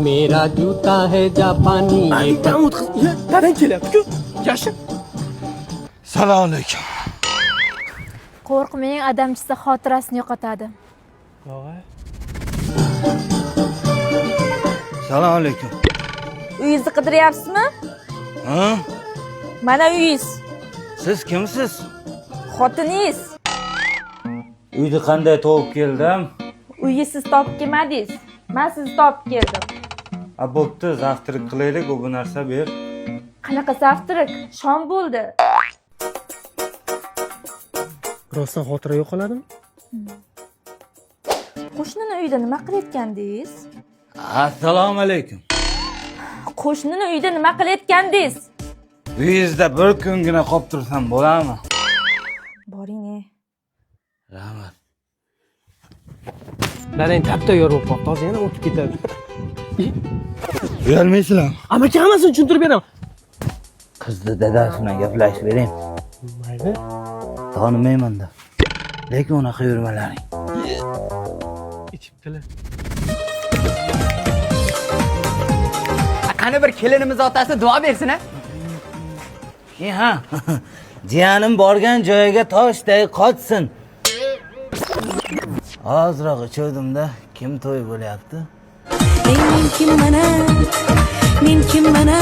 मेरा जूता है जापानी Mahmud qiz dadang kelyapti-ku. Yashir. Assalomu alaykum. Qo'rqmang, adamchisi xotirasini yo'qotadi. Assalomu alaykum. Uyingizni qidiryapsizmi? Ha? Mana uyingiz. Siz kimsiz? Xotiningiz. Uyni qanday topib keldim? Uyni siz topib kelmadingiz. Men sizni topib keldim. Bo'pti, zavtrak qilaylik, bu narsa ber. Qanaqa zavtrak? Shom bo'ldi. Rostdan xotira yo'qoladimi? Qo'shnini uyida nima qilayotgandingiz? Assalomu alaykum. Qo'shnini uyida nima qilayotgandingiz? Uyingizda bir kungina qolib tursam bo'ladimi? Boring. Rahmat. Dadang tapda yorib qolibdi, hozir yana o'tib ketadi. Uyalmaysizlarmi? Amaki hammasini tushuntirib beraman. Qizni dadasi bilan gaplashib bering. Mayli. Tanimayman-da. Lekin unaqa yurmalaring. Ichibdilar. Qani bir kelinimiz otasi duo bersin ha? Ha. Jiyanim borgan joyiga toshday qochsin. Ozroq ichuvdim-da, kim to'y bo'lyapti? Men kim mana